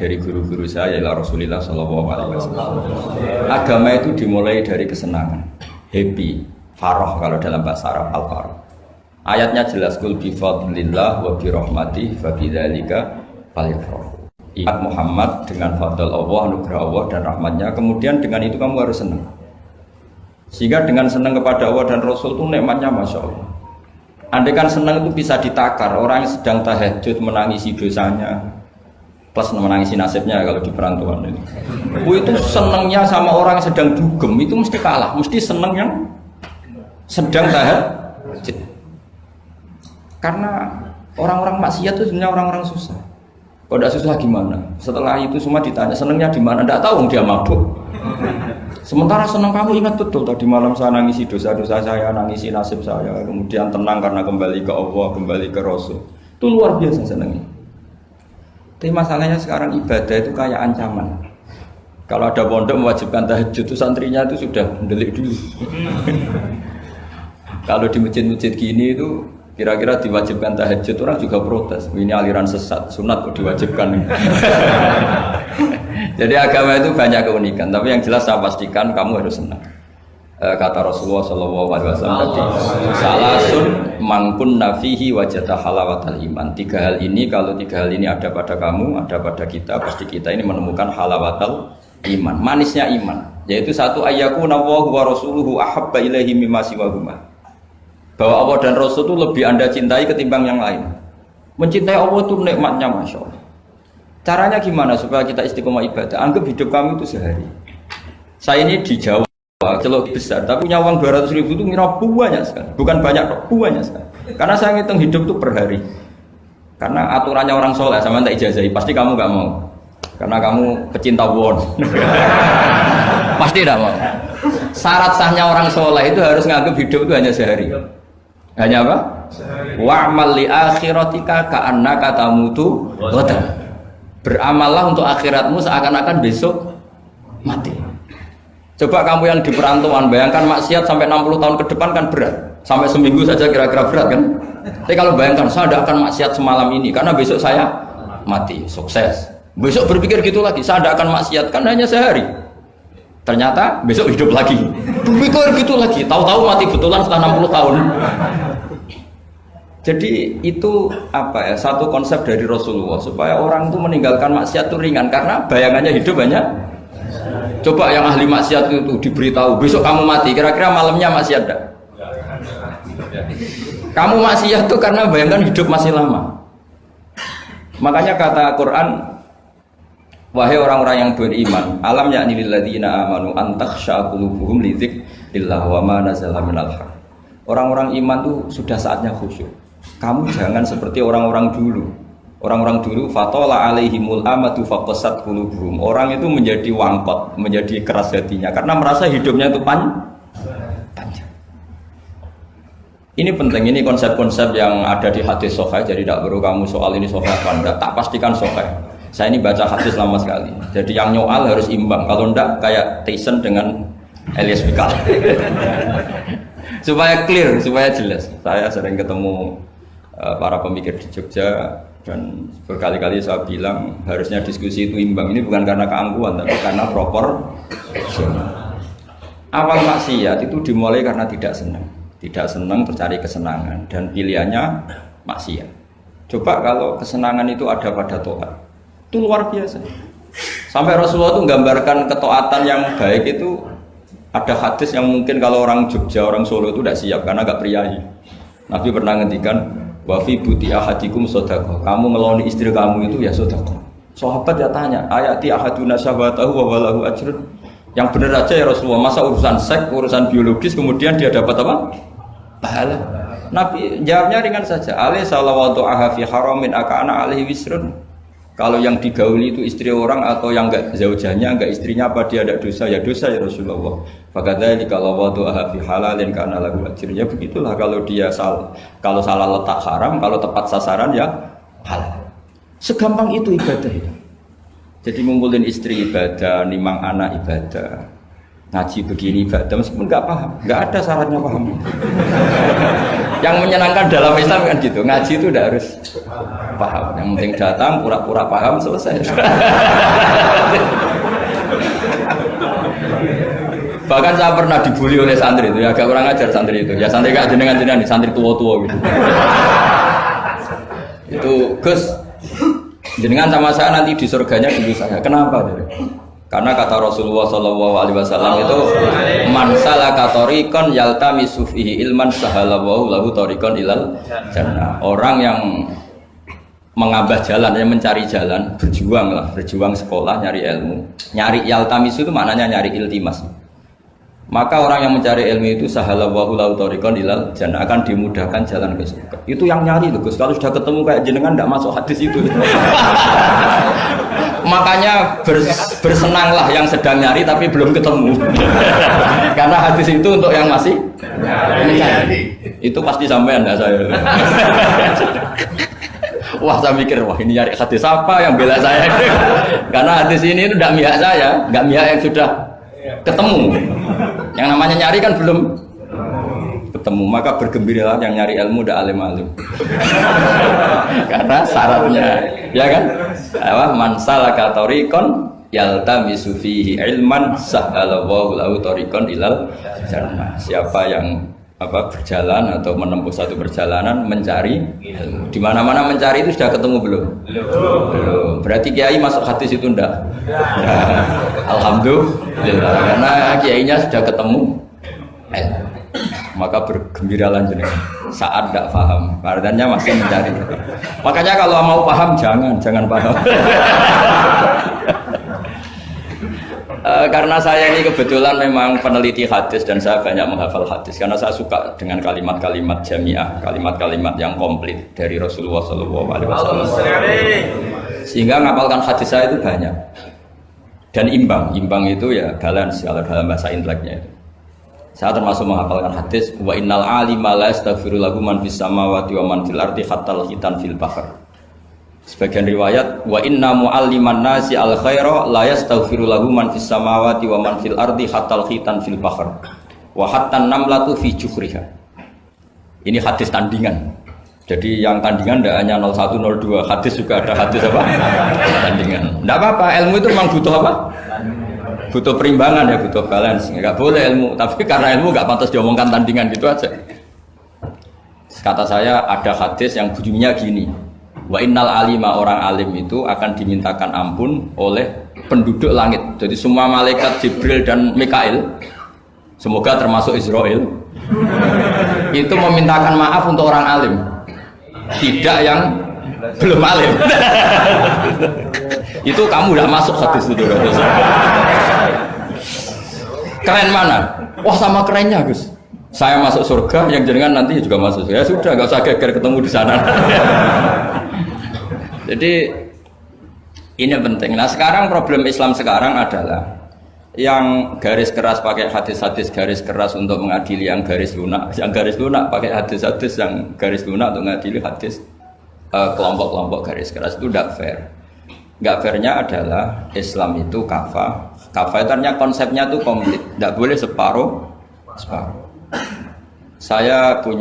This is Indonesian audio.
dari guru-guru saya ila Rasulullah sallallahu alaihi wasallam. Agama itu dimulai dari kesenangan, happy, farah kalau dalam bahasa Arab al-farah. Ayatnya jelas kul bi fadlillah wa bi rahmatihi fa bidzalika falyafrahu. Ingat Muhammad dengan fadl Allah, anugerah Allah dan rahmatnya, kemudian dengan itu kamu harus senang. Sehingga dengan senang kepada Allah dan Rasul itu nikmatnya Masya Allah. Andai kan senang itu bisa ditakar, orang yang sedang tahajud menangisi dosanya plus menangisi nasibnya kalau di perantauan ini. Itu senangnya sama orang yang sedang dugem itu mesti kalah, mesti senang yang sedang tahajud. Karena orang-orang maksiat itu sebenarnya orang-orang susah. Kalau tidak susah gimana? Setelah itu semua ditanya senangnya di mana? Tidak tahu dia mabuk. Sementara senang kamu ingat betul tadi malam saya nangisi dosa-dosa saya, nangisi nasib saya, kemudian tenang karena kembali ke Allah, kembali ke Rasul. Itu luar biasa senangnya. Tapi masalahnya sekarang ibadah itu kayak ancaman. Kalau ada pondok mewajibkan tahajud itu santrinya itu sudah mendelik dulu. Kalau di masjid-masjid gini itu kira-kira diwajibkan tahajud orang juga protes. Ini aliran sesat, sunat kok diwajibkan. Jadi agama itu banyak keunikan, tapi yang jelas saya pastikan kamu harus senang. Kata Rasulullah SAW tadi, salasun mangkun nafihi wajata halawatal iman. Tiga hal ini, kalau tiga hal ini ada pada kamu, ada pada kita, pasti kita ini menemukan halawatal iman, manisnya iman. Yaitu satu, ayyakuna Allahu wa rasuluhu ahabba ilaihi mimma siwahuma. Bahwa Allah dan Rasul itu lebih Anda cintai ketimbang yang lain. Mencintai Allah itu nikmatnya Masya Allah. Caranya gimana supaya kita istiqomah ibadah? Anggap hidup kami itu sehari. Saya ini di Jawa, celok besar, tapi punya uang 200.000 itu ngira banyak sekali. Bukan banyak, banyak sekali. Karena saya ngitung hidup itu per hari. Karena aturannya orang soleh, sama tak ijazahi, pasti kamu gak mau. Karena kamu pecinta won. Pasti tidak mau. Syarat sahnya orang soleh itu harus nganggap hidup itu hanya sehari. Hanya apa? Wa'mal li akhiratika ka'annaka tamutu ghadan. Beramallah untuk akhiratmu seakan-akan besok mati. Coba kamu yang di perantauan, bayangkan maksiat sampai 60 tahun ke depan kan berat. Sampai seminggu saja kira-kira berat kan. Tapi kalau bayangkan saya tidak akan maksiat semalam ini karena besok saya mati, sukses. Besok berpikir gitu lagi, saya tidak akan maksiat kan hanya sehari. Ternyata besok hidup lagi. Berpikir gitu lagi, tahu-tahu mati betulan setelah 60 tahun. Jadi itu apa ya, satu konsep dari Rasulullah supaya orang itu meninggalkan maksiat itu ringan karena bayangannya hidup banyak. Coba yang ahli maksiat itu diberitahu besok kamu mati, kira-kira malamnya maksiat enggak? Kamu maksiat itu karena bayangkan hidup masih lama. Makanya kata Quran, wahai orang-orang yang beriman, alam yakni lil ladzina amanu an takhsha qulubuhum li dzikrillah wa ma nazala minal haq. Orang-orang iman itu sudah saatnya khusyuk. Kamu jangan seperti orang-orang dulu. Orang-orang dulu fatola alaihimul amadu faqasat qulubuhum. Orang itu menjadi wangkot, menjadi keras hatinya karena merasa hidupnya itu panjang. Ini penting, ini konsep-konsep yang ada di hadis sahih. Jadi tidak perlu kamu soal ini sahih apa enggak, tak pastikan sahih. Saya ini baca hadis lama sekali. Jadi yang nyoal harus imbang. Kalau enggak kayak Tyson dengan Elias Pikal. Supaya clear, supaya jelas. Saya sering ketemu para pemikir di Jogja dan berkali-kali saya bilang harusnya diskusi itu imbang. Ini bukan karena keangkuhan, tapi karena proporsional. Awal maksiat itu dimulai karena tidak senang tercari kesenangan dan pilihannya maksiat. Coba kalau kesenangan itu ada pada taat, itu luar biasa. Sampai Rasulullah itu menggambarkan ketaatan yang baik itu. Ada hadis yang mungkin kalau orang Jogja, orang Solo itu tidak siap karena agak priayi. Nabi pernah ngendikan, wa fi buti ahadikum shadaqah. Kamu ngeloni istri kamu itu ya shadaqah. Sahabat ya tanya, ayati ahaduna syahwatahu wa walahu ajrun. Yang benar aja ya Rasulullah, masa urusan seks, urusan biologis kemudian dia dapat apa? Pahala. Nabi jawabnya ringan saja. Alaihi salawatu aha fi haramin akana alaihi wisrun. Kalau yang digauli itu istri orang atau yang enggak zaujahnya, enggak istrinya, apa dia ada dosa? Ya dosa ya Rasulullah. Fakadzalika kalau wada'aha fi halalin kana lahu ajrun. Ya begitulah kalau dia kalau salah letak haram, kalau tepat sasaran ya halal. Segampang itu ibadah itu. Jadi ngumpulin istri ibadah, nimang anak ibadah. ngaji begini ibadah meskipun nggak paham, nggak ada syaratnya paham. Yang menyenangkan dalam Islam kan gitu, ngaji itu udah harus paham. Yang penting datang pura-pura paham selesai. Bahkan saya pernah dibully oleh santri itu, ya agak kurang ajar santri itu. Ya santri gak jenengan nih, santri tua-tua gitu. Itu Gus, jenengan sama saya nanti di surganya dulu saya. Kenapa? Karena kata Rasulullah SAW itu man salaka tariqan yaltamisu fihi ilman sahalallahu lahu tariqan ilal jannah. Orang yang mengambah jalan, yang mencari jalan, berjuang sekolah, nyari ilmu. Nyari yaltamisu itu maknanya nyari iltimas. Maka orang yang mencari ilmu itu sahalallahu lahu tariqan ilal jannah, akan dimudahkan jalan ke surga. Itu yang nyari loh Gus. Kalau sudah ketemu kayak jenengan enggak masuk hadis itu. Makanya bersenanglah yang sedang nyari tapi belum ketemu. Karena hadis itu untuk yang masih mencari. Itu pasti sampean enggak saya. Wah saya mikir, wah ini nyari hadis apa yang bela saya. Karena hadis ini itu enggak mihak saya, enggak mihak yang sudah ketemu. Yang namanya nyari kan belum ketemu, maka bergembiralah yang nyari ilmu udah alim-alim. Karena syaratnya, ya kan? Man salaka tariqan yaltamisu fihi ilman sahalallahu lahu tariqan ilal jannah. Siapa yang berjalan atau menempuh satu perjalanan mencari ilmu. Di mana-mana mencari itu sudah ketemu belum? Belum. Berarti kiai masuk hadis itu enggak? Nah, alhamdulillah. Karena kiainya sudah ketemu. Maka bergembiralah jenengan. Saat tidak paham, artinya masih mencari. Makanya kalau mau paham jangan paham. Karena saya ini kebetulan memang peneliti hadis dan saya banyak menghafal hadis karena saya suka dengan kalimat-kalimat jamiah, kalimat-kalimat yang komplit dari Rasulullah SAW. Sehingga ngapalkan hadis saya itu banyak dan imbang itu ya balance kalau dalam bahasa inteleknya itu. Saya termasuk menghafalkan hadis wa innal alima la yastaghfiru lahu man fis samawati wa man fil ardi hatta al-hitan fil bahr. Sebagian riwayat wa inna mu'alliman nasi al khaira la yastaghfiru lahu man fis samawati wa man fil ardi hatta al-khitan fil bahr wa hatta an-namlatu fi juhriha. Ini hadis tandingan. Jadi yang tandingan tidak hanya 01 02, hadis juga ada hadis apa? Tandingan. Enggak apa-apa, ilmu itu memang butuh apa? Butuh perimbangan ya, butuh balance. Enggak boleh ilmu, tapi karena ilmu enggak pantas diomongkan tandingan gitu aja. Kata saya ada hadis yang bunyinya gini. Wa innal alima, orang alim itu akan dimintakan ampun oleh penduduk langit. Jadi semua malaikat Jibril dan Mikail, semoga termasuk Israel, itu memintakan maaf untuk orang alim, tidak yang belum alim. Itu kamu udah masuk hadis itu. Keren mana? Wah sama kerennya Gus. Saya masuk surga, yang jenengan nanti juga masuk. Ya sudah, nggak usah geger ketemu di sana. Jadi ini penting. Nah sekarang problem Islam sekarang adalah yang garis keras pakai hadis-hadis garis keras untuk mengadili yang garis lunak, yang garis lunak pakai hadis-hadis yang garis lunak untuk mengadili hadis kelompok-kelompok garis keras. Itu tidak fair. Nggak fairnya adalah Islam itu kafah. Kafah itu artinya konsepnya itu komplit, tidak boleh separuh. Saya punya